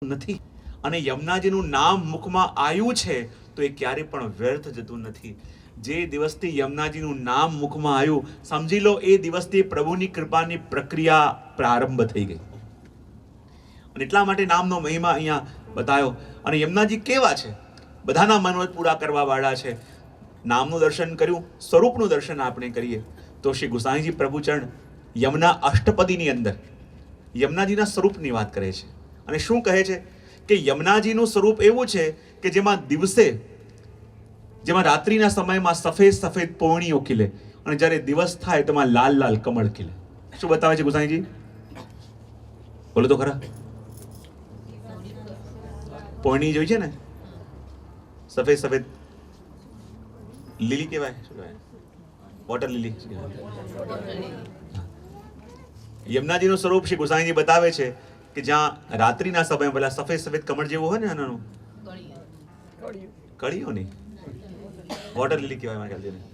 નથી અને યમુનાજીનું નામ મુખમાં આવ્યું છે તો એ ક્યારે પણ વ્યર્થ જતું નથી. જે દિવસથી યમુનાજીનું નામ મુખમાં આવ્યું, સમજી લો એ દિવસથી પ્રભુની કૃપાની પ્રક્રિયા પ્રારંભ થઈ ગઈ. અને એટલા માટે નામનો મહિમા અહીંયા બતાવ્યો. અને યમુનાજી કેવા છે? બધાના મનોરથ પૂરા કરવા વાળા છે. નામનું દર્શન કર્યું, સ્વરૂપનું દર્શન આપણે કરીએ તો શ્રી ગુસાઈજી પ્રભુચરણ યમુના અષ્ટપદીની અંદર યમુનાજીના સ્વરૂપની વાત કરે છે. અને શું કહે છે કે યમુનાજીનું સ્વરૂપ એવું છે કે જેમાં રાત્રિના સમયમાં સફેદ સફેદ પોણીઓ ખીલે અને જ્યારે દિવસ થાય તેમાં લાલ લાલ કમળ ખીલે. શું બતાવે છે ગુસાઈજી? બોલો તો ખરા. પોણી જોઈ છે ને, સફેદ સફેદ લીલી કહેવાય, શું કહેવાય? વોટર લીલી. યમુનાજીનું સ્વરૂપ શ્રી ગુસાઈજી બતાવે છે કે જ્યાં રાત્રિના સમયમાં પેલા સફેદ સફેદ કમળ જેવું હોય ને, આનાનું કળીઓ નહીં, વોટર લીલી કહેવાય મારા ખ્યાલથી.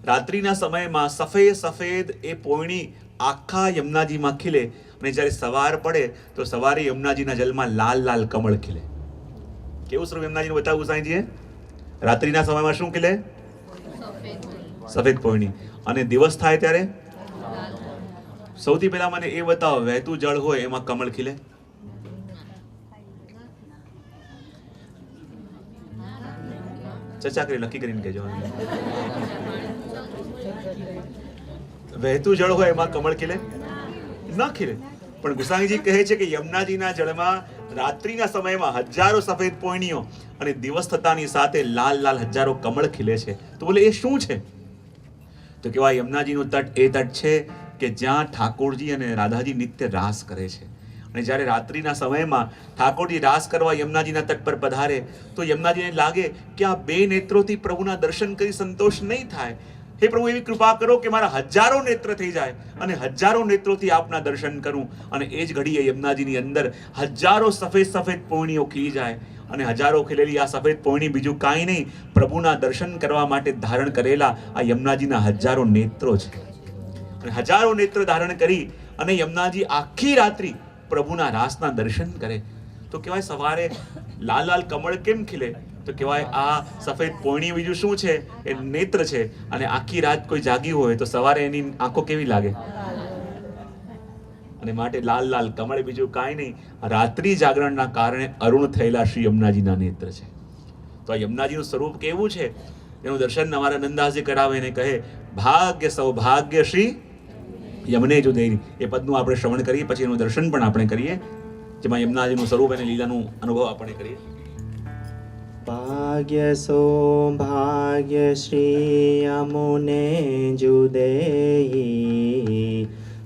રાત્રિના સમયમાં સફેદ સફેદ એ પોયણી આખા યમુનાજીમાં ખીલે અને જ્યારે સવાર પડે તો સવારે યમુનાજીના જલમાં લાલ લાલ કમળ ખીલે. કેવું સ્વરૂપ યમુનાજીનું બતાવ્યું સાંઈજીએ? રાત્રિના સમયમાં શું ખીલે? સફેદ પોયણી. અને દિવસ થાય ત્યારે સૌથી પહેલા મને એ બતાવો, વહેતું જળ હોય એમાં કમળ ખીલે? ચર્ચા કરી, નક્કી કરીને કહેજો. વહેતું જળ હોય એમાં કમળ ખીલે? ન ખીલે. પણ ગુસાઈજી કહે છે કે યમુનાજીના જળમાં રાત્રિના સમયમાં હજારો સફેદ પોયણીઓ અને દિવસ થતાની સાથે લાલ લાલ હજારો કમળ ખીલે છે. તો બોલે એ શું છે? તો કેવાય યમુનાજીનું તટ એ તટ છે કે જ્યાં ઠાકોરજી અને રાધાજી નિત્ય રાસ કરે છે. અને જ્યારે રાત્રિના સમયમાં ઠાકોરજી રાસ કરવા યમુનાજીના તટ પર પધારે તો યમુનાજીને લાગે કે આ બે નેત્રોથી પ્રભુના દર્શન કરી સંતોષ નહીં થાય. હે પ્રભુ, એવી કૃપા કરો કે મારા હજારો નેત્ર થઈ જાય અને હજારો નેત્રોથી આપના દર્શન કરું. અને એ જ ઘડીએ યમુનાજીની અંદર હજારો સફેદ સફેદ પોયણીઓ ખીલી જાય. અને હજારો ખીલેલી આ સફેદ પોયણી બીજું કાંઈ નહીં, પ્રભુના દર્શન કરવા માટે ધારણ કરેલા આ યમુનાજીના હજારો નેત્રો છે. હજારો નેત્ર ધારણ કરી અને યમુનાજી આખી રાત્રિ પ્રભુના રાસના દર્શન કરે. તો કહેવાય સવારે લાલ લાલ કમળ કેમ ખીલે? તો કહેવાય આ સફેદ પોયણી બીજું શું છે? એ નેત્ર છે. અને આખી રાત કોઈ જાગ્યું હોય તો સવારે એની આંખો કેવી લાગે? અને માટે લાલ લાલ કમળ બીજું કાંઈ નહીં, રાત્રિ જાગરણના કારણે અરુણ થયેલા શ્રી યમુનાજીના નેત્ર છે. તો આ યમુનાજીનું સ્વરૂપ કેવું છે એનું દર્શન અમારા નંદાસજી કરાવે અને કહે, ભાગ્ય સૌભાગ્ય શ્રી યમને જો દેરી. એ પદનું આપણે શ્રવણ કરીએ, પછી એનું દર્શન પણ આપણે કરીએ, જેમાં યમુનાજીનું સ્વરૂપ અને લીલાનું અનુભવ આપણે કરીએ. ભાગ્ય સૌભાગ્ય શ્રી યમુને જુદેયી.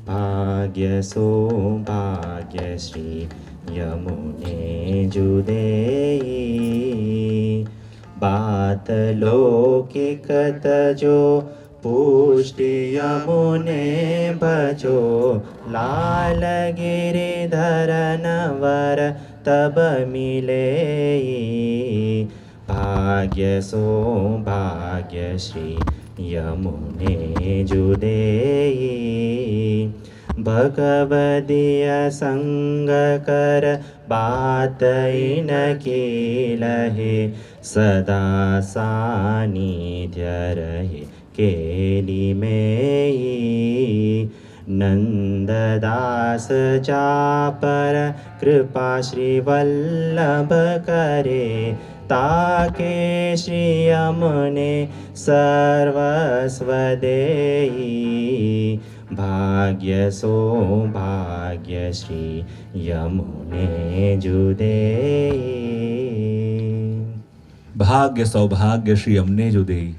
ભાગ્ય સૌભાગ્ય શ્રી યમુને જુદેયી. બાત લૌકિક તજો પુષ્ટિ યમુને ભજો. લાલ ગિરિધર નવર તબ મિલે. ભાગ્ય સૌભાગ્ય શ્રી યમુને જુદેયી. ભગવદીય સંગ કર બાત ઇનકી લહે. સદા સાનિધ્ય રહે કેલી મેયી. નંદદાસ જા પર કૃપા શ્રી વલ્લભ કરે. તાકે શ્રી યમુને સર્વસ્વ દેયી. ભાગ્ય સૌભાગ્ય શ્રી યમુને જુદેયી. ભાગ્ય સૌભાગ્ય શ્રી યમને જો દેઈ.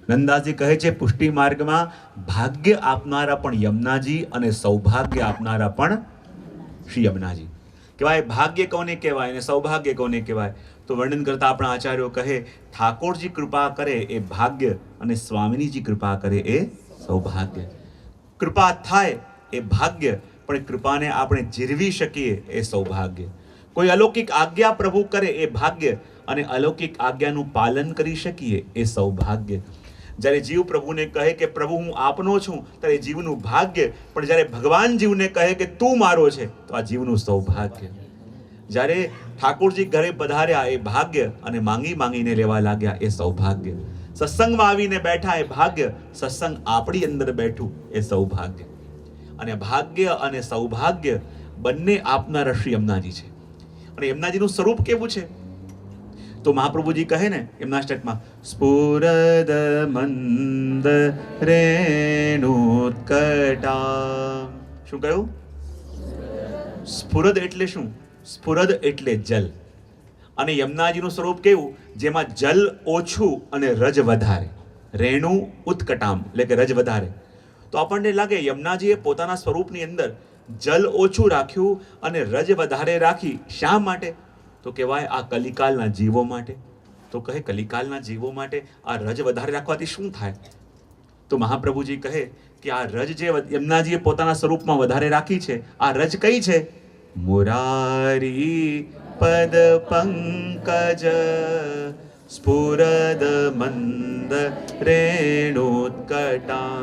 નંદાજી કહે છે પુષ્ટિ માર્ગમાં ભાગ્ય આપનારા પણ યમુનાજી અને સૌભાગ્ય આપનારા પણ શ્રી યમુનાજી. કહેવાય ભાગ્ય કોને કહેવાય અને સૌભાગ્ય કોને કહેવાય? તો વર્ણન કરતા આપણા આચાર્યો કહે, ઠાકોરજી કૃપા કરે એ ભાગ્ય અને સ્વામિનીજી કૃપા કરે એ સૌભાગ્ય. કૃપા થાય એ ભાગ્ય, પણ કૃપાને આપણે જીરવી શકીએ એ સૌભાગ્ય. કોઈ અલૌકિક આજ્ઞા પ્રભુ કરે એ ભાગ્ય અને અલૌકિક આજ્ઞાનું પાલન કરી શકીએ એ સૌભાગ્ય. જ્યારે જીવ પ્રભુને કહે કે પ્રભુ હું આપનો છું ત્યારે જીવનું ભાગ્ય, પણ જ્યારે ભગવાન જીવને કહે કે તું મારો છે તો આ જીવનું સૌભાગ્ય. જ્યારે ઠાકોરજી ઘરે પધાર્યા એ ભાગ્ય, અને માંગી માંગીને લેવા લાગ્યા એ સૌભાગ્ય. સત્સંગમાં આવીને બેઠા એ ભાગ્ય, સત્સંગ આપણી અંદર બેઠું એ સૌભાગ્ય. અને ભાગ્ય અને સૌભાગ્ય બંને આપનારા શ્રી યમુનાજી છે. અને યમુનાજીનું સ્વરૂપ કેવું છે? તો મહાપ્રભુજી કહે ને એમના સ્ટેટમાં, સ્ફુરદ મંદ રેણુત્કટા. શું કહ્યું? સ્ફુરદ એટલે શું? સ્ફુરદ એટલે જલ. અને યમુનાજીનું સ્વરૂપ કેવું? જેમાં જલ ઓછું અને રજ વધારે. રેણુ ઉત્કટામ એટલે કે રજ વધારે. તો આપણને લાગે યમુનાજીએ પોતાના સ્વરૂપની અંદર જલ ઓછું રાખ્યું અને રજ વધારે રાખી. શા માટે? તો કહેવાય આ કલિકાલના જીવો માટે. તો કહે કલિકાલના જીવો માટે આ રજ વધારે રાખવાથી શું થાય? તો મહાપ્રભુજી કહે કે આ રજ જે યમુનાજીએ પોતાના સ્વરૂપમાં વધારે રાખી છે, આ રજ કઈ છે? મુરારી પદ પંકજ સ્ફુરદ મંદ રેણુત્કટા.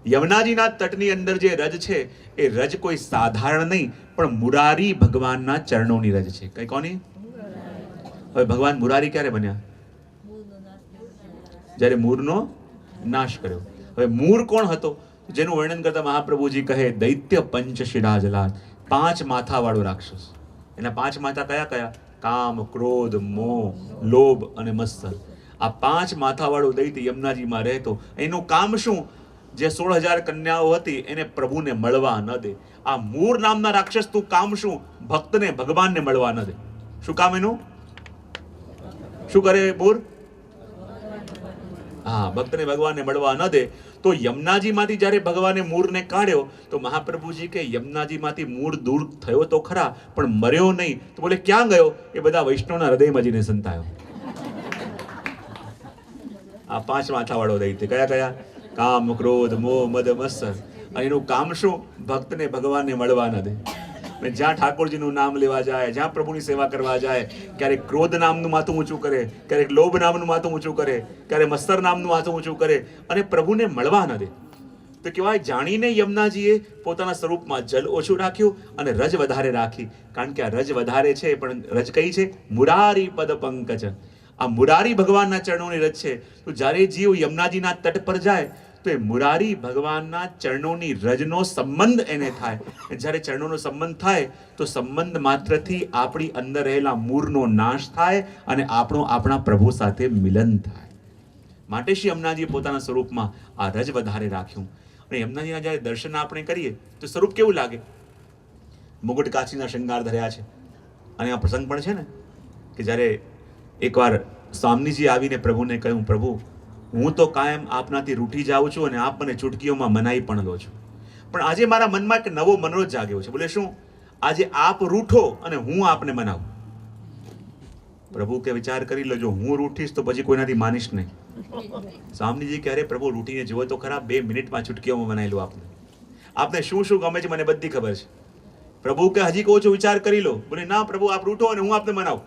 યમુનાજીના તટની અંદર જે રજ છે એ રજ કોઈ સાધારણ નહીં, પણ મુરારી ભગવાનના ચરણોની રજ છે. કઈ કોની? હવે ભગવાન મુરારી ક્યારે બન્યા? જ્યારે મૂરનો નાશ કર્યો. હવે મૂર કોણ હતો? જેનું વર્ણન કરતા મહાપ્રભુજી કહે દૈત્ય પંચશિરા જલાદ, 5 માથાવાળો રાક્ષસ. એના 5 માથા કયા કયા? કામ, ક્રોધ, મોહ, લોભ અને મત્સર. આ 5 માથાવાળો દૈત્ય યમુનાજીમાં રહેતો. એનું કામ શું? જે 16,000 કન્યાઓ હતી એને પ્રભુને મળવા ન દે. આ મૂર નામના રાક્ષસ તું કામ શું? ભક્તને ભગવાનને મળવા ન દે. શું કામ એનું? શું કરે મૂર? હા, ભક્તને ભગવાનને મળવા ન દે. તો યમુનાજીમાંથી જ્યારે ભગવાને મૂરને કાઢ્યો તો મહાપ્રભુજી કે યમુનાજીમાંથી મૂળ દૂર થયો તો ખરા, પણ મર્યો નહીં. તો બોલે ક્યાં ગયો? એ બધા વૈષ્ણવના હૃદયમાં જઈને સંતાયો. આ 5 માથાવાળો દૈત્ય કયા કયા? કામ, ક્રોધ, મોહ, મદ, મત્સર. અને એનું કામ શું? ભક્તને ભગવાનને મળવા ન દે. જ્યાં ઠાકોરજીનું નામ લેવા જાય, જ્યાં પ્રભુની સેવા કરવા જાય, ક્યારેક ક્રોધ નામનું માથું ઊંચું કરે, ક્યારેક લોભ નામનું માથું ઊંચું કરે, ક્યારેક મત્સર નામનું માથું ઊંચું કરે અને પ્રભુને મળવા ન દે. તો કહેવાય જાણીને યમુનાજીએ પોતાના સ્વરૂપમાં જલ ઓછું રાખ્યું અને રજ વધારે રાખી. કારણ કે આ રજ વધારે છે, પણ રજ કઈ છે? મુરારી પદ પંકજ. આ મુરારી ભગવાનના ચરણોની રજ છે. તો જ્યારે જીવ યમુનાજીના તટ પર જાય તો એ મુરારી ભગવાનના ચરણોની રજનો સંબંધ એને થાય. જ્યારે ચરણોનો સંબંધ થાય તો સંબંધ માત્રથી આપણી અંદર રહેલા મૂળનો નાશ થાય અને આપણા પ્રભુ સાથે મિલન થાય. માટે શ્રી યમુનાજીએ પોતાના સ્વરૂપમાં આ રજ વધારે રાખ્યું. અને યમુનાજીના જ્યારે દર્શન આપણે કરીએ તો સ્વરૂપ કેવું લાગે? મુગટ કાચીના શૃંગાર ધર્યા છે. અને આ પ્રસંગ પણ છે ને કે જ્યારે એકવાર સ્વામીજી આવીને પ્રભુને કહ્યું, પ્રભુ હું તો કાયમ આપનાથી રૂઠી જાઉં છું અને આપ મને ચૂટકીઓમાં મનાઈ પણ લો છો, પણ આજે મારા મનમાં એક નવો મનોરથ જાગ્યો છે. બોલે શું? આજે આપ રૂઠો અને હું આપને મનાવું. પ્રભુ કે વિચાર કરી લેજો, હું રૂઠીશ તો પછી કોઈનાથી માનીશ નહીં. સ્વામીજી કહે અરે પ્રભુ રૂઠીને જુઓ તો ખરા, 2 મિનિટમાં ચૂટકીઓમાં મનાઈ લો આપને. આપને શું શું ગમે છે મને બધી ખબર છે. પ્રભુ કે હજી કહો છો વિચાર કરી લો. બોલે ના પ્રભુ આપ રૂઠો અને હું આપને મનાવું.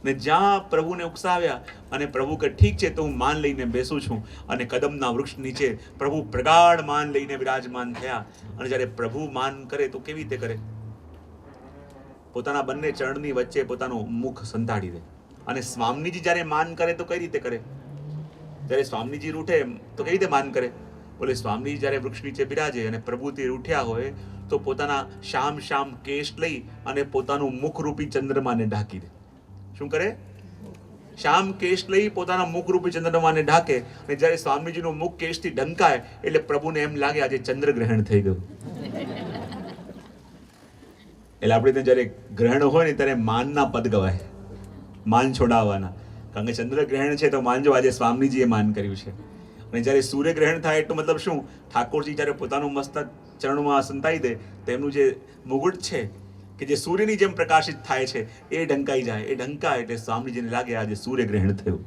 અને જ્યાં પ્રભુને ઉકસાવ્યા અને પ્રભુ કે ઠીક છે તો હું માન લઈને બેસું છું. અને કદમના વૃક્ષ નીચે પ્રભુ પ્રગાઢ માન લઈને વિરાજમાન થયા. અને જ્યારે પ્રભુ માન કરે તો કેવી રીતે કરે? પોતાના બંને ચરણની વચ્ચે પોતાનું મુખ સંતાડી દે. અને સ્વામીજી જ્યારે માન કરે તો કઈ રીતે કરે? જ્યારે સ્વામીજી રૂઠે તો કેવી રીતે માન કરે? બોલે સ્વામીજી જ્યારે વૃક્ષ નીચે બિરાજે અને પ્રભુથી રૂઠ્યા હોય તો પોતાના શ્યામ શ્યામ કેશ લઈ અને પોતાનું મુખરૂપી ચંદ્રમાને ઢાંકી દે. શું કરે? શ્યામ કેશ લઈ પોતાના મુખરૂપી ચંદ્રમાને ઢાંકે. અને જ્યારે સ્વામીજીનું મુખ કેશથી ઢંકાય એટલે પ્રભુને એમ લાગે આજે ચંદ્રગ્રહણ થઈ ગયું. એટલે આપણે ત્યાં જ્યારે ગ્રહણ હોય ને ત્યારે માનના પદ ગવાય, માન છોડાવવાના. કારણ કે ચંદ્રગ્રહણ છે તો માનજો આજે સ્વામીજીએ માન કર્યું છે. અને જ્યારે સૂર્યગ્રહણ થાય એટલો મતલબ શું? ઠાકોરજી જ્યારે પોતાનું મસ્તક ચરણમાં સંતાઈ દે તેમનું જે મુગુટ છે કે જે સૂર્યની જેમ પ્રકાશિત થાય છે એ ઢંકાઈ જાય. એ ઢંકાય એટલે સ્વામીજીને લાગે આજે સૂર્યગ્રહણ થયું.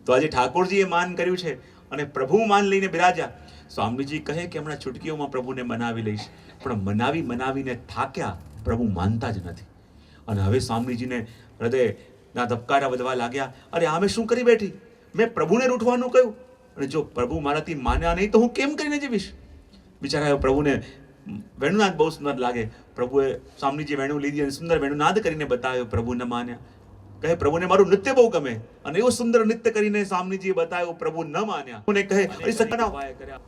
તો આજે ઠાકોરજીએ માન કર્યું છે અને પ્રભુ માન લઈને બિરાજ્યા. સ્વામીજી કહે કે હમણાં ચૂટકીઓમાં પ્રભુને મનાવી લઈશ, પણ મનાવીને થાક્યા, પ્રભુ માનતા જ નથી. અને હવે સ્વામીજીને હૃદયના ધબકારા વધવા લાગ્યા. અરે આમે શું કરી બેઠી? મેં પ્રભુને રૂઠવાનું કહ્યું અને જો પ્રભુ મારાથી માન્યા નહીં તો હું કેમ કરીને જીવીશ? બિચારા પ્રભુને વેણુનાદ બહુ સુંદર લાગે. પ્રભુએ સ્વામીજી વેણુ લીધી અને સુંદર વેણુનાદ કરીને બતાવ્યો. પ્રભુ ન માન્યા. કહે પ્રભુને મારું નૃત્ય બહુ ગમે, અને એવું સુંદર નૃત્ય કરીને સ્વામીજીએ બતાવ્યું. પ્રભુ ન માન્યા. પ્રભુને કહે સખીના ઉપાય કર્યા.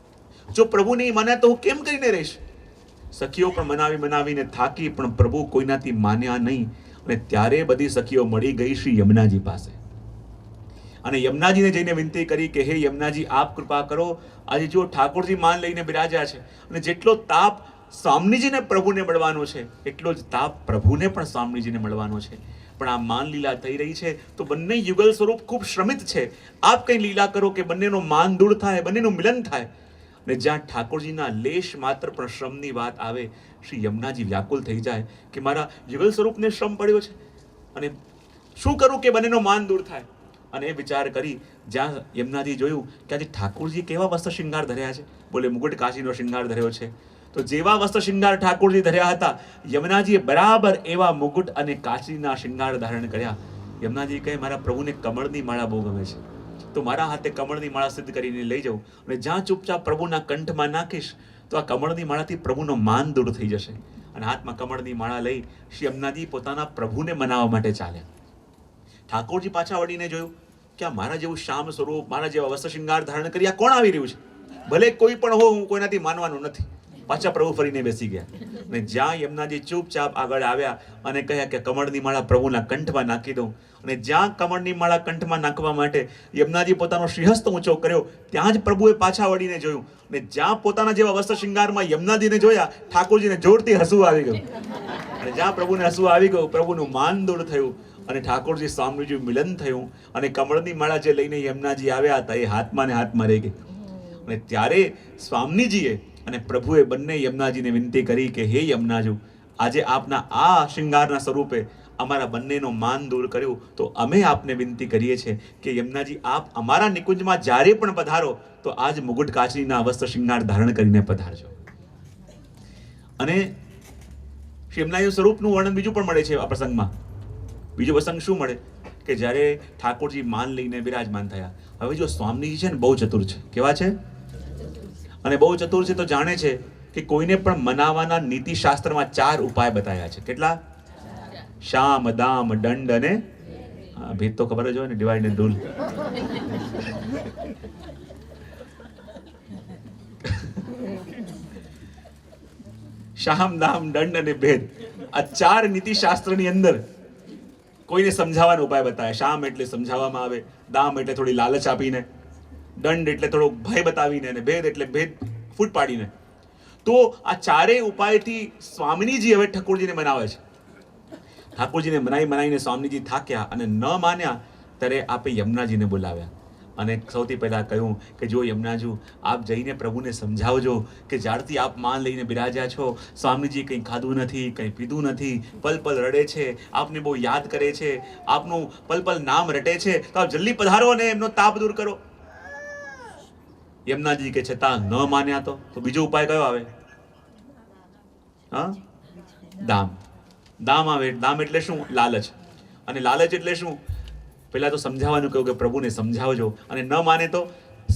જો પ્રભુ નહીં માન્યા તો હું કેમ કરીને રહીશ? સખીઓ પણ મનાવીને થાકી, પણ પ્રભુ કોઈનાથી માન્યા નહીં. અને ત્યારે બધી સખીઓ મળી ગઈ શ્રી યમુનાજી પાસે, અને યમુનાજીને જઈને વિનંતી કરી કે હે યમુનાજી, આપ કૃપા કરો. આજે જો ઠાકોરજી માન લઈને બિરાજ્યા છે, અને જેટલો તાપ સ્વામીજીને પ્રભુને મળવાનો છે એટલો જ તાપ પ્રભુને પણ સ્વામીજીને મળવાનો છે. પણ આ માન લીલા થઈ રહી છે તો બંને યુગલ સ્વરૂપ ખૂબ શ્રમિત છે. આપ કઈ લીલા કરો કે બંનેનો માન દૂર થાય, બંનેનું મિલન થાય. અને જ્યાં ઠાકોરજીના લેશ માત્ર પણ શ્રમની વાત આવે, શ્રી યમુનાજી વ્યાકુલ થઈ જાય કે મારા યુગલ સ્વરૂપને શ્રમ પડ્યો છે, અને શું કરું કે બંનેનો માન દૂર થાય. અને એ વિચાર કરી જ્યાં યમુનાજી જોયું કે આજે ઠાકોરજી કેવા વસ્ત્ર શૃંગાર ધર્યા છે. બોલે મુગટ કાશીનો શૃંગાર ધર્યો છે. તો જેવા વસ્ત્ર શૃંગાર ઠાકોરજી ધર્યા હતા, યમુનાજીએ બરાબર એવા મુગટ અને કાશીના શૃંગાર ધારણ કર્યા. યમુનાજી કહે મારા પ્રભુને કમળની માળા બહુ ગમે છે, તો મારા હાથે કમળની માળા સિદ્ધ કરીને લઈ જાઉં, અને જ્યાં ચૂપચાપ પ્રભુના કંઠમાં નાખીશ તો આ કમળની માળાથી પ્રભુનો માન દૂર થઈ જશે. અને હાથમાં કમળની માળા લઈ શ્રી યમુનાજી પોતાના પ્રભુને મનાવવા માટે ચાલ્યા. ઠાકોરજી પાછા વળીને જોયું કે આ મારા જેવું શ્યામ સ્વરૂપ, મારા જેવા વસ્ત્ર શૃંગાર ધારણ કરી આ કોણ આવી રહ્યું છે? ભલે કોઈ પણ હો, હું કોઈનાથી માનવાનું નથી. પાછા પ્રભુ ફરીને બેસી ગયા. અને જ્યાં યમુનાજી ચૂપચાપ આગળ આવ્યા અને કહ્યા કે કમળની માળા પ્રભુના કંઠમાં નાખી દઉં, અને જ્યાં કમળની માળા કંઠમાં નાખવા માટે યમુનાજી પોતાનો શ્રીહસ્ત ઊંચો કર્યો, ત્યાં જ પ્રભુએ પાછા વળીને જોયું, અને જ્યાં પોતાના જેવા વસ્ત્ર શૃંગારમાં યમુનાજીને જોયા, ઠાકોરજીને જોરથી હસવું આવી ગયું. અને જ્યાં પ્રભુને હસવું આવી ગયું, પ્રભુનું માન દૂર થયું, અને ઠાકોરજી સ્વામીજી મિલન થયું. અને કમળની માળા જે લઈને યમુનાજી આવ્યા હતા એ હાથમાં ને હાથમાં રહી ગઈ. અને ત્યારે સ્વામીજીએ અને પ્રભુએ બંને યમુનાજીને વિનંતી કરી કે હે યમુનાજી, આજે આપના આ શૃંગારના સ્વરૂપે અમારા બંનેનો માન દૂર કર્યું, તો અમે આપને વિનંતી કરીએ છીએ કે યમુનાજી, આપ અમારા નિકુંજમાં જ્યારે પણ પધારો તો આજ મુગટ કાચરીના વસ્ત્ર શૃંગાર ધારણ કરીને પધારજો. અને શ્રી યમુનાજીનું સ્વરૂપનું વર્ણન બીજું પણ મળે છે આ પ્રસંગમાં. બીજો પ્રસંગ શું મળે કે જ્યારે ઠાકોરજી માન લઈને બિરાજમાન થયા. હવે જો સ્વામીજી છે ને બહુ ચતુર છે. કેવા છે? અને બહુ ચતુર છે તો જાણે છે કે કોઈને પણ મનાવવાના નીતિશાસ્ત્રમાં 4 ઉપાય બતાવ્યા છે. કેટલા? શામ, દામ, દંડ અને ભેદ તો ખબર જ હોય ને, ડિવાઇડ એન્ડ રૂલ. શામ, દામ, દંડ અને ભેદ, આ 4 નીતિશાસ્ત્રની અંદર કોઈને સમજાવવાનો ઉપાય બતાવે. શામ એટલે સમજાવવામાં આવે, દામ એટલે થોડી લાલચ આપીને, દંડ એટલે થોડો ભય બતાવીને, અને ભેદ એટલે ભેદ ફૂટ પાડીને. તો આ 4 ઉપાયથી સ્વામીજી હવે ઠાકોરજીને મનાવે છે. ઠાકોરજીને મનાવીને સ્વામીજી થાક્યા અને ન માન્યા, ત્યારે આપે યમુનાજીને બોલાવ્યા. અને સૌથી પહેલા કહ્યું કે જો યમુનાજી, આપ જઈને પ્રભુને સમજાવજો કે જ્યારથી આપ માન લઈને બિરાજ્યા છો, સ્વામીજી કંઈ ખાધું નથી, કંઈ પીધું નથી, પલ પલ રડે છે, આપને બહુ યાદ કરે છે, આપનું પલ પલ નામ રટે છે, તો આપ જલ્દી પધારો અને એમનો તાપ દૂર કરો. યમુનાજી કે છતાં ન માન્યા તો બીજો ઉપાય કયો આવે? હા, દામ. દામ આવે. દામ એટલે શું? લાલચ. અને લાલચ એટલે શું? પહેલા તો સમજાવવાનું કહ્યું કે પ્રભુને સમજાવજો, અને ન માને તો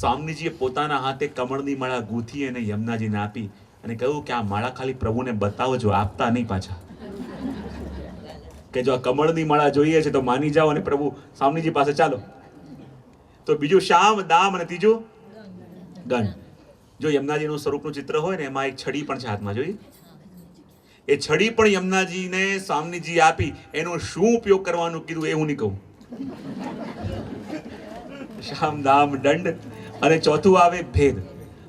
સ્વામીજીએ પોતાના હાથે કમળની માળા ગૂંથી અને યમુનાજીને આપી અને કહ્યું કે આ માળા ખાલી પ્રભુને બતાવજો, આપતા નહીં પાછા. કે જો આ કમળની માળા જોઈએ છે તો માની જાઓ અને પ્રભુ સ્વામીજી પાસે ચાલો. તો બીજું શામ, દામ, અને ત્રીજું ગણ. જો યમુનાજીનું સ્વરૂપનું ચિત્ર હોય ને, એમાં એક છડી પણ છે હાથમાં, જોઈ? એ છડી પણ યમુનાજીને સ્વામીજી આપી. એનો શું ઉપયોગ કરવાનું કીધું એ હું નહીં કહું. શામ, દામ, દંડ, અને ચોથું આવે ભેદ.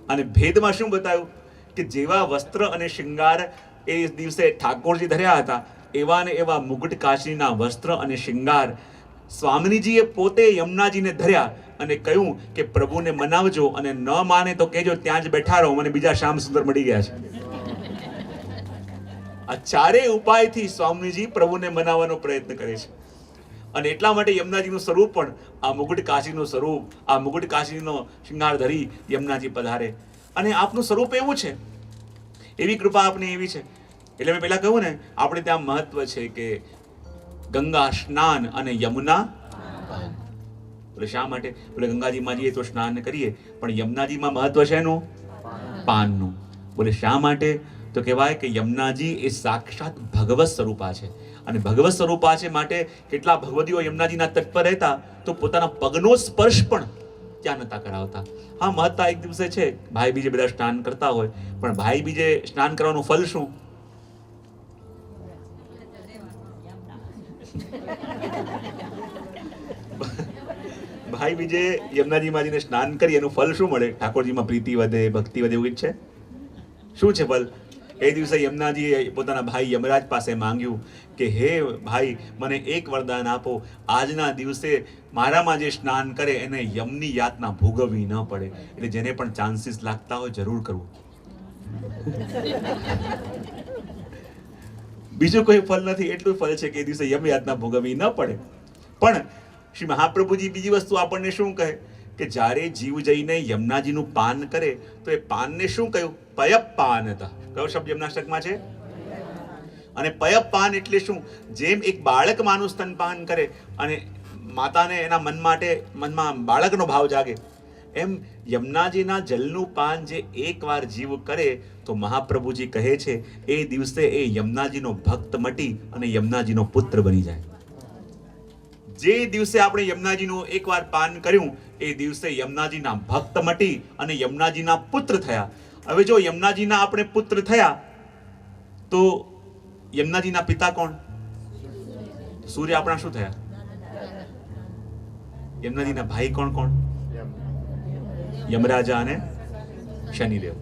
અને ભેદમાં શું બતાવ્યું કે જેવા વસ્ત્ર અને શૃંગાર એ દિવસે ઠાકોરજી ધર્યા હતા, એવા ને એવા મુગટ કાચરીના વસ્ત્ર અને શૃંગાર સ્વામીજીએ પોતે યમુનાજીને ધર્યા અને કહ્યું કે પ્રભુને મનાવજો, અને ન માને તો કહેજો ત્યાં જ બેઠા રહો, મને બીજા શ્યામ સુંદર મળી ગયા છે. આ 4 ઉપાયથી સ્વામીજી પ્રભુને મનાવવાનો પ્રયત્ન કરે છે. અને એટલા માટે યમુનાજીનું સ્વરૂપ પણ આ મુગટ કાશીનું સ્વરૂપ, આ મુગટ કાશીનો શૃંગાર ધરી યમુનાજી પધારે. અને આપનું સ્વરૂપ એવું છે, એવી કૃપા આપની એવી છે. એટલે મેં પહેલા કહ્યું ને, આપણે ત્યાં મહત્વ છે કે ગંગા સ્નાન અને યમુના પાન. બોલે શા માટે? બોલે ગંગાજીમાં જઈએ તો સ્નાન કરીએ, પણ યમુનાજીમાં મહત્વ છે એનું પાનનું. બોલે શા માટે? તો કહેવાય કે યમુનાજી એ સાક્ષાત ભગવત સ્વરૂપા છે. અને ભગવત સ્વરૂપા છે માટે કેટલા ભગવદીઓ યમુનાજીના તટ પર રહેતા તો પોતાના પગનો સ્પર્શ પણ ત્યાં નતા કરાવતા. હા, મહત્તા એક દિવસે છે, ભાઈ બીજે બધા સ્નાન કરતા હોય, પણ ભાઈ બીજે સ્નાન કરવાનું ફલ શું? ભાઈ બીજે યમુનાજીમાં સ્નાન કરી એનું ફલ શું મળે? ઠાકોરજીમાં પ્રીતિ વધે, ભક્તિ વધે, એવું છે. શું છે ફલ? એ દિવસે યમુનાજીએ પોતાના ભાઈ યમરાજ પાસે માંગ્યું કે હે ભાઈ, મને એક વરદાન આપો, આજના દિવસે મારામાં જે સ્નાન કરે એને યમની યાતના ભોગવવી ન પડે. એટલે જેને પણ ચાન્સીસ લાગતા હોય જરૂર કરવું. બીજું કોઈ ફલ નથી, એટલું ફલ છે કે એ દિવસે યમ યાતના ભોગવવી ન પડે. પણ શ્રી મહાપ્રભુજી બીજી વસ્તુ આપણને શું કહે કે જ્યારે જીવ જઈને યમુનાજીનું પાન કરે તો એ પાનને શું કહ્યું? પયપાનતા. કયો શબ્દ યમનાષ્ટકમાં છે? અને પયપાન એટલે શું? જેમ એક બાળક માનું સ્તનપાન કરે અને માતાને એના મનમાં બાળકનો ભાવ જાગે, એમ યમુનાજીના જલનું પાન જે એકવાર જીવ કરે તો મહાપ્રભુજી કહે છે એ દિવસે એ યમુનાજીનો ભક્ત મટી અને યમુનાજીનો પુત્ર બની જાય. જે દિવસે આપણે યમુનાજીનું એકવાર પાન કર્યું એ દિવસે યમુનાજીના ભક્ત મટી અને યમુનાજીના પુત્ર થયા. હવે જો યમુનાજીના આપણે પુત્ર થયા તો યમુનાજીના પિતા કોણ? સૂર્ય આપણા શું થયા? યમુનાજીના ભાઈ કોણ કોણ? યમરાજા અને શનિદેવ.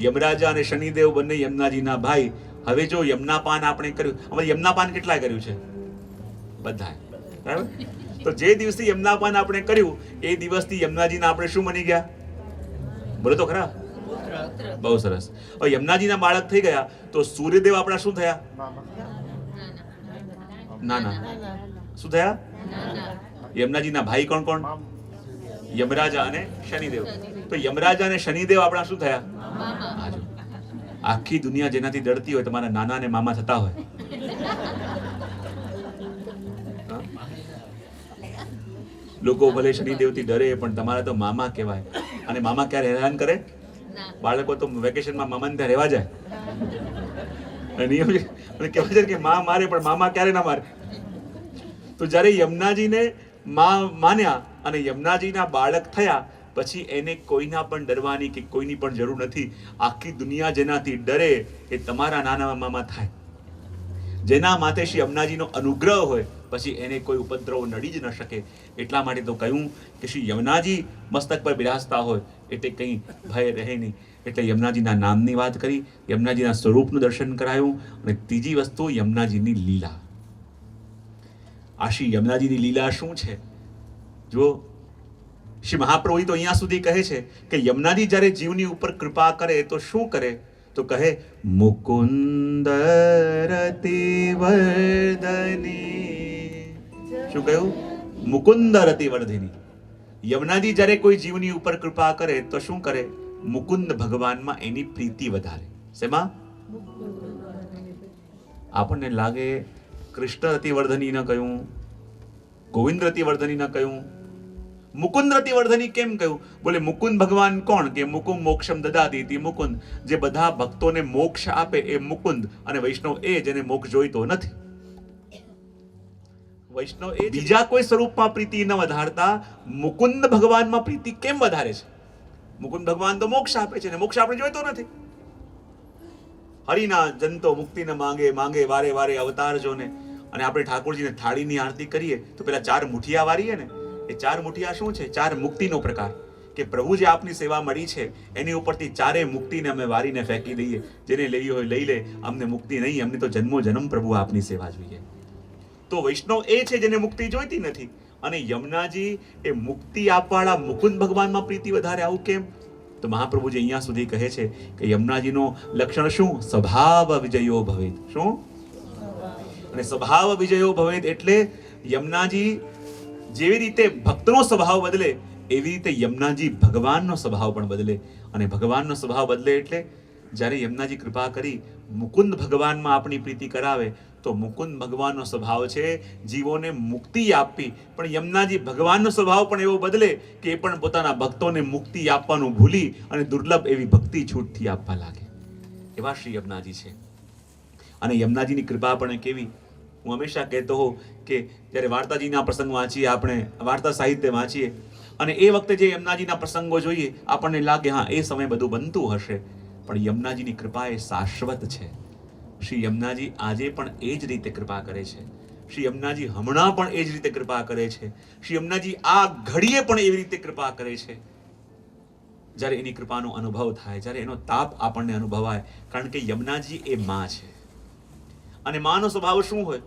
યમરાજા અને શનિદેવ બંને યમુનાજીના ભાઈ. હવે જો યમુનાપાન આપણે કર્યું, હવે યમુનાપાન કેટલા કર્યું છે? બધાએ. બરાબર? તો જે દિવસે યમુનાપાન આપણે કર્યું એ દિવસથી યમુનાજીના આપણે શું બની ગયા? બોલો તો ખરા. બહુ સરસ. હવે યમુનાજીના બાળક થઈ ગયા તો સૂર્યદેવ આપણા શું થયા? નાના. શું થયા? યમુનાજીના ભાઈ કોણ કોણ? યમરાજા અને શનિદેવ. તો યમરાજા અને શનિદેવ આપણા શું થયા? આખી દુનિયા જેનાથી ડરતી હોય તમારા નાના અને મામા થતા હોય. લોકો ભલે શનિદેવથી ડરે પણ તમારા તો મામા કહેવાય. અને મામા ક્યારે હેરાન કરે? બાળકો તો વેકેશનમાં મામાને ત્યાં રહેવા જાય. નિયમ છે અને કહેવાય છે કે મા મારે પણ મામા ક્યારે ના મારે. તો જ્યારે યમુનાજીને માન્યા અને યમુનાજીના બાળક થયા પછી એને કોઈના પણ ડરવાની કે કોઈની પણ જરૂર નથી. આખી દુનિયા જેનાથી ડરે એ તમારા નાના મામા થાય. જેના માથે શ્રી યમુનાજીનો અનુગ્રહ હોય પછી એને કોઈ ઉપદ્રવ નડી જ ન શકે. એટલા માટે તો કહ્યું કે શ્રી યમુનાજી મસ્તક પર બિરાજતા હોય એટલે કંઈ ભય રહે નહીં. એટલે યમુનાજીના નામની વાત કરી, યમુનાજીના સ્વરૂપનું દર્શન કરાયું. અને ત્રીજી વસ્તુ યમુનાજીની લીલા. આ શ્રી યમુનાજીની લીલા શું છે? જો શ્રી મહાપ્રભુ તો અહીંયા સુધી કહે છે કે યમુનાજી જ્યારે જીવની ઉપર કૃપા કરે તો શું કરે? તો કહે મુકુંદ રતિ વર્ધની. શું કહ્યું? મુકુંદ રતિ વર્ધિની. યમુનાજી જ્યારે કોઈ જીવની ઉપર કૃપા કરે તો શું કરે? મુકુંદ ભગવાનમાં એની પ્રીતિ વધારે. શેમાં? આપણને લાગે કૃષ્ણ રતિ વર્ધની ન કહ્યું, ગોવિંદ રતિ વર્ધની ન કહ્યું, મુકુંદ રતિ વર્ધની કેમ કહ્યું? બોલે મુકુંદ ભગવાન કોણ? કે મુકુમ મોક્ષમ દદાતિ ઇતિ મુકુંદ. જે બધા ભક્તોને મોક્ષ આપે એ મુકુંદ. અને વૈષ્ણવ એ જેને મોક્ષ જોઈતો નથી. વૈષ્ણવ એ બીજા કોઈ સ્વરૂપમાં પ્રીતિ ન વધારતા મુકુંદ ભગવાનમાં પ્રીતિ કેમ વધારે છે? મુકુંદ ભગવાન તો મોક્ષ આપે છે ને મોક્ષ આપણે જોઈતો નથી. હરિના જનતો મુક્તિ ન માંગે, માંગે વારે વારે અવતાર જોને. અને આપણે ઠાકોરજીને થાળીની આરતી કરીએ તો પેલા 4 મુઠિયા વારીએ ને, એ 4 મુઠિયા શું છે? 4 મુક્તિનો પ્રકાર. કે પ્રભુ જે આપની સેવા મળી છે એની ઉપરથી 4 મુક્તિને અમે વારીને ફેંકી દઈએ. જેને લેવી હોય લઈ લે, અમને મુક્તિ નહીં, અમને તો જન્મો જન્મ પ્રભુ આપની સેવા જોઈએ. તો વૈષ્ણવ એ છે જેને મુક્તિ જોઈતી નથી. અને યમુનાજી એ મુક્તિ આપવાળા મુકુંદ ભગવાનમાં પ્રીતિ વધારે. આવું કેમ? તો મહાપ્રભુજી અહીંયા સુધી કહે છે કે યમુનાજીનો લક્ષણ શું? સ્વભાવ વિજયો ભવેત. શું? અને સ્વભાવ વિજયો ભવેત એટલે યમુનાજી જેવી રીતે ભક્તનો સ્વભાવ બદલે એવી રીતે યમુનાજી ભગવાનનો સ્વભાવ પણ બદલે. અને ભગવાનનો સ્વભાવ બદલે એટલે જ્યારે યમુનાજી કૃપા કરી મુકુંદ ભગવાનમાં આપણી પ્રીતિ કરાવે તો મુકુંદ ભગવાનનો સ્વભાવ છે જીવોને મુક્તિ આપવી. પણ યમુનાજી ભગવાનનો સ્વભાવ પણ એવો બદલે કે એ પણ પોતાના ભક્તોને મુક્તિ આપવાનું ભૂલી અને દુર્લભ એવી ભક્તિ છૂટથી આપવા લાગે. એવા શ્રી યમુનાજી છે. અને યમુનાજીની કૃપા પણ કેવી, હું હંમેશા કહેતો હોઉં કે જ્યારે વાર્તાજીના પ્રસંગ વાંચીએ, આપણે વાર્તા સાહિત્ય વાંચીએ અને એ વખતે જે યમુનાજીના પ્રસંગો જોઈએ, આપણને લાગે હા એ સમય બધું બનતું હશે, પણ યમુનાજીની કૃપા એ શાશ્વત છે. શ્રી યમુનાજી આજે પણ એ જ રીતે કૃપા કરે છે. શ્રી યમુનાજી હમણાં પણ એ જ રીતે કૃપા કરે છે. શ્રી યમુનાજી આ ઘડીએ પણ એવી રીતે કૃપા કરે છે. જ્યારે એની કૃપાનો અનુભવ થાય, જ્યારે એનો તાપ આપણને અનુભવાય, કારણ કે યમુનાજી એ માં છે. અને માનો સ્વભાવ શું હોય?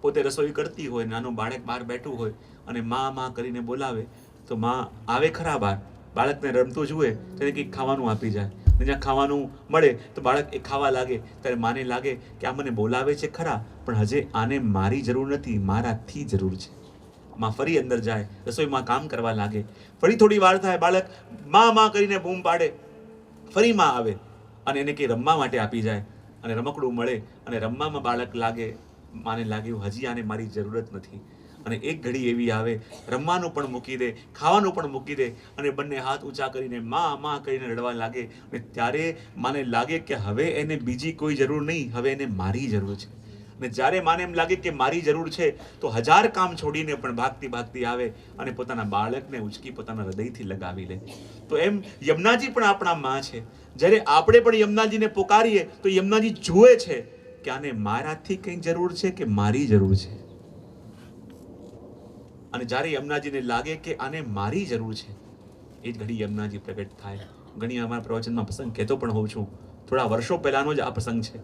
પોતે રસોઈ કરતી હોય, નાનું બાળક બહાર બેઠું હોય અને માં કરીને બોલાવે તો માં આવે ખરા બહાર, બાળકને રમતું જુએ તો એને કંઈક ખાવાનું આપી જાય. જ્યાં ખાવાનું મળે તો બાળક એ ખાવા લાગે, ત્યારે માને લાગે કે આ મને બોલાવે છે ખરા, પણ હજે આને મારી જરૂર નથી, મારાથી જરૂર છે. માં ફરી અંદર જાય, રસોઈમાં કામ કરવા લાગે. ફરી થોડી વાર થાય, બાળક માં કરીને બૂમ પાડે, ફરી માં આવે અને એને કંઈ રમવા માટે આપી જાય અને રમકડું મળે અને રમવામાં બાળક લાગે, માને લાગ્યું હજી આને મારી જરૂરત નથી. અને એક ઘડી એવી આવે, રમવાનું પણ મૂકી દે, ખાવાનું પણ મૂકી દે અને બંને હાથ ઊંચા કરીને માં કરીને રડવા લાગે. અને ત્યારે માને લાગે કે હવે એને બીજી કોઈ જરૂર નહીં, હવે એને મારી જરૂર છે. અને જ્યારે માને એમ લાગે કે મારી જરૂર છે તો 1000 કામ છોડીને પણ ભાગતી આવે અને પોતાના બાળકને ઉચકી પોતાના હૃદયથી લગાવી લે. તો એમ યમુનાજી પણ આપણા માં છે. જ્યારે આપણે પણ યમુનાજીને પોકારીએ તો યમુનાજી જુએ છે કે આને મારાથી કંઈ જરૂર છે કે મારી જરૂર છે. અને જ્યારે યમુનાજીને લાગે કે આને મારી જરૂર છે, એ જ ઘડી યમુનાજી પ્રગટ થાય. ઘણી અમારા પ્રવચનમાં પ્રસંગ કહેતો પણ હોઉં છું, થોડા વર્ષો પહેલાનો જ આ પ્રસંગ છે.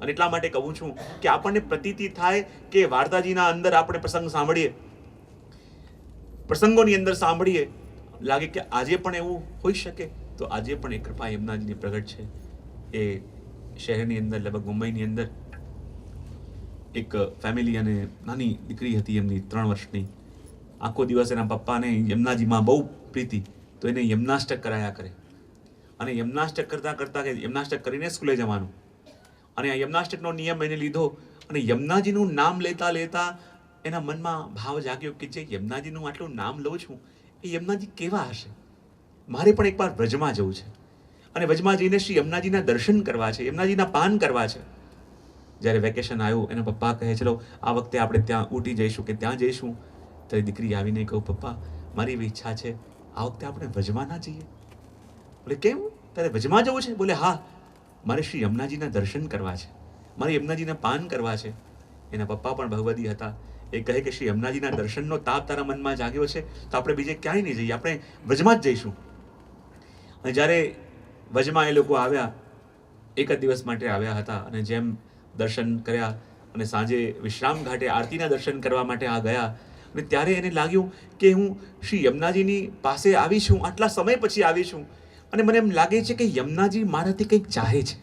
અને એટલા માટે કહું છું કે આપણને પ્રતીતિ થાય કે વાર્તાજીના અંદર આપણે પ્રસંગ સાંભળીએ, પ્રસંગોની અંદર સાંભળીએ, લાગે કે આજે પણ એવું હોઈ શકે. તો આજે પણ એ કૃપા યમુનાજીની પ્રગટ છે. એ શહેરની અંદર, લગભગ મુંબઈની અંદર એક ફેમિલી અને નાની દીકરી હતી એમની 3 વર્ષની. આખો દિવસ એના પપ્પાને યમુનાજીમાં બહુ પ્રીતિ, તો એને યમનાષ્ટક કરાયા કરે. અને યમનાષ્ટક કરતાં કે યમનાષ્ટક કરીને સ્કૂલે જવાનું. અને આ યમનાષ્ટકનો નિયમ એને લીધો અને યમુનાજીનું નામ લેતા એના મનમાં ભાવ જાગ્યો કે જે યમુનાજીનું આટલું નામ લઉં છું એ યમુનાજી કેવા હશે, મારે પણ એકવાર વ્રજમાં જવું છે. અને વ્રજમાં જઈને શ્રી યમુનાજીના દર્શન કરવા છે, યમુનાજીના પાન કરવા છે. જ્યારે વેકેશન આવ્યું, એના પપ્પા કહે ચલો આ વખતે આપણે ત્યાં ઊટી જઈશું કે ત્યાં જઈશું. ત્યારે દીકરી આવીને કહું, પપ્પા મારી એવી ઈચ્છા છે આ વખતે આપણે વ્રજમાં ના જઈએ. બોલે કેમ, તારે વ્રજમાં જવું છે? બોલે હા, મારે શ્રી યમુનાજીના દર્શન કરવા છે, મારે યમુનાજીના પાન કરવા છે. એના પપ્પા પણ ભગવદી હતા. એ કહે કે શ્રી યમુનાજીના દર્શનનો તાપ તારા મનમાં જાગ્યો છે તો આપણે બીજે ક્યાંય નહીં જઈએ, આપણે વ્રજમાં જ જઈશું. અને જ્યારે વ્રજમાં એ લોકો આવ્યા, એક જ દિવસ માટે આવ્યા હતા અને જેમ દર્શન કર્યા અને સાંજે વિશ્રામ ઘાટે આરતીના દર્શન કરવા માટે આ ગયા. અને ત્યારે એને લાગ્યું કે હું શ્રી યમુનાજીની પાસે આવી છું, આટલા સમય પછી આવી છું અને મને એમ લાગે છે કે યમુનાજી મારાથી કંઈક ચાહે છે.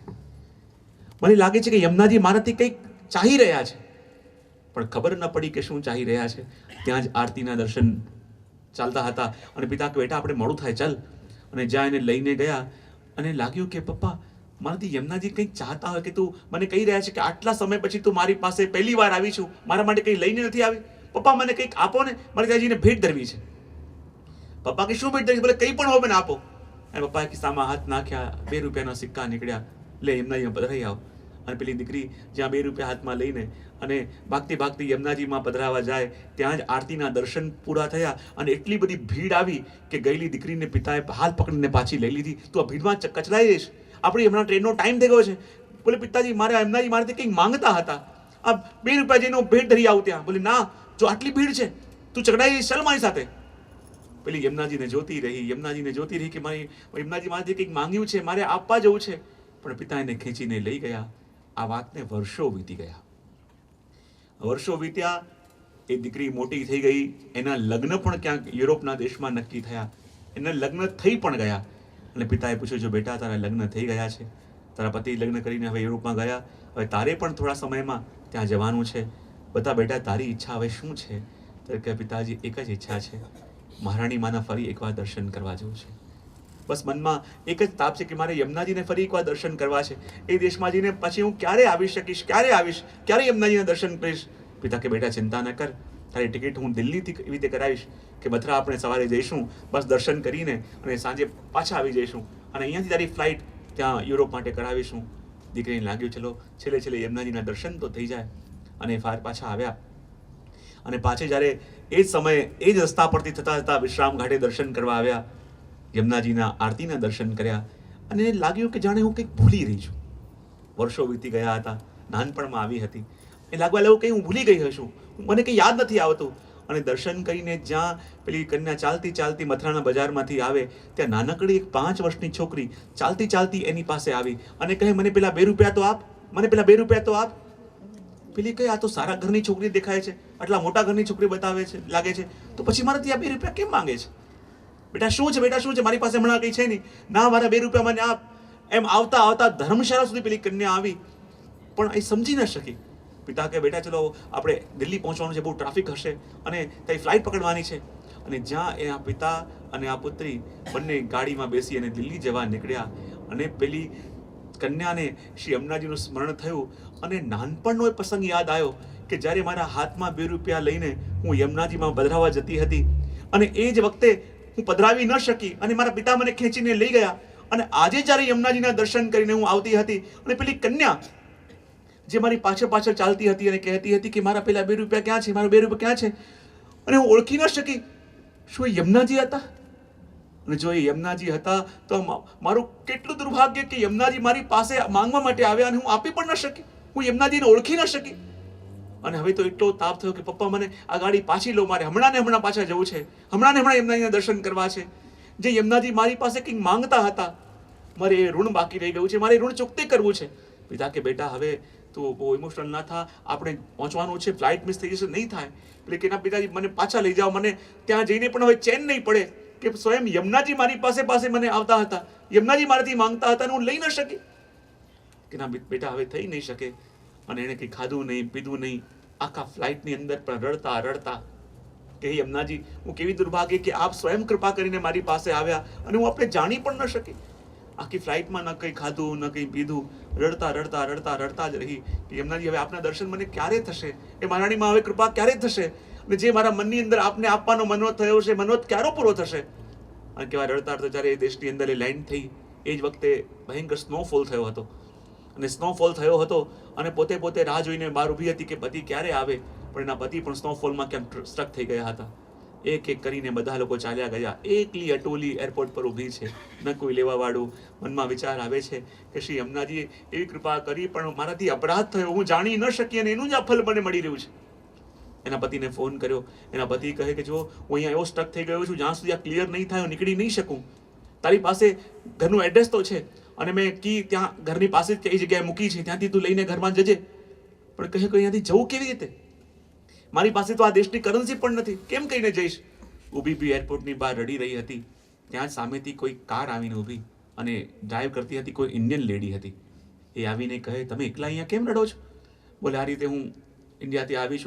મને લાગે છે કે યમુનાજી મારાથી કંઈક ચાહી રહ્યા છે, પણ ખબર ન પડી કે શું ચાહી રહ્યા છે. ત્યાં જ આરતીના દર્શન ચાલતા હતા અને પિતા કે બેટા આપણે મોડું થાય ચાલ. અને જ્યાં એને લઈને ગયા અને લાગ્યું કે પપ્પા મારાથી યમુનાજી કંઈક ચાહતા હોય, કે તું મને કહી રહ્યા છે કે આટલા સમય પછી તું મારી પાસે પહેલી વાર આવી છું, મારા માટે કંઈ લઈને નથી આવી. પપ્પા મને કંઈક આપો ને, મારે ત્યાંજીને ભેટ ધરવી છે. પપ્પા કે શું ભેટ ધરવી? બોલે કંઈ પણ હો મને આપો. અને પપ્પાએ ખિસ્સામાં હાથ નાખ્યા, 2 રૂપિયાના સિક્કા નીકળ્યા, લે યમુનાજીમાં પધરાઈ આવો. અને પેલી દીકરી જ્યાં 2 રૂપિયા હાથમાં લઈને અને ભાગતી યમુનાજીમાં પધરાવા જાય, ત્યાં જ આરતીના દર્શન પૂરા થયા અને એટલી બધી ભીડ આવી કે ગયેલી દીકરીને પિતાએ હાથ પકડીને પાછી લઈ લીધી. તું આ ભીડમાં કચડાઈ જઈશ, આપણી હમણાં ટ્રેનનો ટાઈમ થઈ ગયો છે. બોલે પિતાજી મારે યમુનાજી મારાથી કંઈક માંગતા હતા, આ 2 રૂપિયા જઈને હું ભેટ ધરી આવું ત્યાં. બોલે ના, જો આટલી ભીડ છે તું ચકડાઈ જઈશ, ચાલ મારી સાથે. પેલી યમુનાજીને જોતી રહી કે મારી યમુનાજી મારાથી કંઈક માંગ્યું છે, મારે આપવા જવું છે. પણ પિતા એને ખેંચીને લઈ ગયા. આ વાતને વર્ષો વીતી ગયા. વર્ષો વીત્યા, એ દીકરી મોટી થઈ ગઈ, એના લગ્ન પણ ક્યાંક યુરોપના દેશમાં નક્કી થયા, એના લગ્ન થઈ પણ ગયા. અને પિતાએ પૂછ્યું, જો બેટા તારા લગ્ન થઈ ગયા છે, તારા પતિ લગ્ન કરીને હવે યુરોપમાં ગયા, હવે તારે પણ થોડા સમયમાં ત્યાં જવાનું છે, બતા બેટા તારી ઈચ્છા હવે શું છે? ત્યારે કે પિતાજી એક જ ઈચ્છા છે, મહારાણી માના ફરી એકવાર દર્શન કરવા જવું છે. બસ મનમાં એક જ તાપ છે કે મારે યમુનાજીને ફરી એકવાર દર્શન કરવા છે. એ દેશમાં જઈને પછી હું ક્યારે આવી શકીશ, ક્યારે આવીશ, ક્યારે યમુનાજીના દર્શન કરીશ? પિતા કે બેટા ચિંતા ન કર, તારી ટિકિટ હું દિલ્હીથી એવી રીતે કરાવીશ કે મથુરા આપણે સવારે જઈશું, બસ દર્શન કરીને અને સાંજે પાછા આવી જઈશું અને અહીંયાથી તારી ફ્લાઇટ ત્યાં યુરોપ માટે કરાવીશું. દીકરીને લાગ્યું ચલો છેલ્લે છેલ્લે યમુનાજીના દર્શન તો થઈ જાય. અને પાછા આવ્યા. અને પાછે જ્યારે એ જ સમયે એ જ રસ્તા પરથી થતા થતા વિશ્રામ ઘાટે દર્શન કરવા આવ્યા, યમુનાજીના આરતીના દર્શન કર્યા, અને એને લાગ્યું કે જાણે હું કંઈક ભૂલી રહી છું. વર્ષો વીતી ગયા હતા, નાનપણમાં આવી હતી, એ લાગવા લાગ્યું કંઈ હું ભૂલી ગઈ હશું, મને કંઈ યાદ નથી આવતું. અને દર્શન કરીને જ્યાં પેલી કન્યા ચાલતી ચાલતી મથુરાના બજારમાંથી આવે, ત્યાં નાનકડી એક 5 વર્ષની છોકરી ચાલતી ચાલતી એની પાસે આવી અને કહે, મને પેલા 2 રૂપિયા તો આપ, મને પેલા 2 રૂપિયા તો આપ. પેલી કહે, આ તો સારા ઘરની છોકરી દેખાય છે, આટલા મોટા ઘરની છોકરી બતાવે છે, લાગે છે, તો પછી મારાથી આ 2 રૂપિયા કેમ માંગે છે? બેટા શું છે, બેટા શું છે, મારી પાસે હમણાં કંઈ છે નહીં, ના મારા 2 રૂપિયા મને આપ. એમ આવતા આવતા ધર્મશાળા સુધી પેલી કન્યા આવી, પણ એ સમજી ન શકી. પિતા કે, બેટા ચલો આપણે દિલ્હી પહોંચવાનું છે, બહુ ટ્રાફિક હશે અને ત્યાં ફ્લાઇટ પકડવાની છે. અને જ્યાં એ આ પિતા અને આ પુત્રી બંને ગાડીમાં બેસી અને દિલ્હી જવા નીકળ્યા, અને પેલી કન્યાને શ્રી યમુનાજીનું સ્મરણ થયું અને નાનપણનો એ પ્રસંગ યાદ આવ્યો કે જ્યારે મારા હાથમાં 2 રૂપિયા લઈને હું યમુનાજીમાં પધરાવા જતી હતી, અને એ જ વખતે હું પધરાવી ન શકી અને મારા પિતા મને ખેંચીને લઈ ગયા. અને આજે જ્યારે યમુનાજીના દર્શન કરીને હું આવતી હતી, અને પેલી કન્યા જે મારી પાછળ પાછળ ચાલતી હતી અને કહેતી હતી કે મારા પેલા 2 રૂપિયા ક્યાં છે, મારા 2 રૂપિયા ક્યાં છે, અને હું ઓળખી ન શકી શું એ યમુનાજી હતા. અને જો એ યમુનાજી હતા તો મારું કેટલું દુર્ભાગ્ય કે યમુનાજી મારી પાસે માંગવા માટે આવ્યા અને હું આપી પણ ન શકી, હું યમુનાજીને ઓળખી ન શકી. અને હવે તો એટલો તાપ થયો કે પપ્પા મને આ ગાડી પાછી લો, મારે હમણાં ને હમણાં પાછા જવું છે, હમણાં ને હમણાં યમુનાજીના દર્શન કરવા છે. જે યમુનાજી મારી પાસે કંઈક માંગતા હતા, મારે એ ઋણ બાકી રહી ગયું છે, મારે ઋણ ચૂકતે કરવું છે. પિતા કે, બેટા હવે તું બહુ ઇમોશનલ ના થા, આપણે પહોંચવાનું છે, ફ્લાઇટ મિસ થઈ જશે, નહીં થાય. એટલે કે ના પિતાજી મને પાછા લઈ જાઓ, મને ત્યાં જઈને પણ હવે ચેન નહીં પડે કે સ્વયં યમુનાજી મારી પાસે મને આવતા હતા, યમુનાજી મારાથી માંગતા હતા અને હું લઈ ન શકી. કે ના બેટા હવે થઈ નહીં શકે. અને એણે કંઈ ખાધું નહીં, પીધું નહીં, આખા ફ્લાઇટની અંદર પણ રડતા રડતા કે યમુનાજી, હું કેવી દુર્ભાગ્ય કે આપ સ્વયં કૃપા કરીને મારી પાસે આવ્યા અને હું આપણે જાણી પણ ન શકી. આખી ફ્લાઇટમાં ન કંઈ ખાધું ન કંઈ પીધું, રડતા રડતા રડતા રડતા જ રહી કે યમુનાજી હવે આપના દર્શન મને ક્યારે થશે, એ મહારાણીમાં હવે કૃપા ક્યારે થશે, અને જે મારા મનની અંદર આપને આપવાનો મનોરથ થયો છે, મનોરથ ક્યારે પૂરો થશે. અને કેવા રડતા રડતા જ્યારે એ દેશની અંદર એ લેન્ડ થઈ, એ જ વખતે ભયંકર સ્નોફોલ થયો હતો. અને સ્નોફોલ થયો હતો અને પોતે રાહ જોઈને બહાર ઊભી હતી કે પતિ ક્યારે આવે, પણ એના પતિ પણ સ્નોફોલમાં ક્યાંક સ્ટ્રક થઈ ગયા હતા. એક એક કરીને બધા લોકો ચાલ્યા ગયા, એકલી અટોલી એરપોર્ટ પર ઊભી છે, ન કોઈ લેવાવાળું. મનમાં વિચાર આવે છે કે શ્રી યમુનાજીએ એવી કૃપા કરી, પણ મારાથી અપરાધ થયો, હું જાણી ન શકી અને એનું જ આ ફલ મને મળી રહ્યું છે. એના પતિને ફોન કર્યો. એના પતિ કહે કે જો હું અહીંયા એવો સ્ટક થઈ ગયો છું, જ્યાં સુધી આ ક્લિયર નહીં થાય હું નીકળી નહીં શકું. તારી પાસે ઘરનું એડ્રેસ તો છે અને મેં કી ત્યાં ઘરની પાસે જ કઈ જગ્યાએ મૂકી છે, ત્યાંથી તું લઈને ઘરમાં જજે. પણ કહે કે અહીંયાથી જવું કેવી રીતે, મારી પાસે તો આ દેશની કરન્સી પણ નથી, કેમ કહીને જઈશ. ઊભી એરપોર્ટની બહાર રડી રહી હતી. ત્યાં સામેથી કોઈ કાર આવીને ઊભી અને ડ્રાઈવ કરતી હતી, કોઈ ઇન્ડિયન લેડી હતી. એ આવીને કહે, તમે એકલા અહીંયા કેમ રડો છો? બોલે, આ રીતે હું ઇન્ડિયાથી આવી છું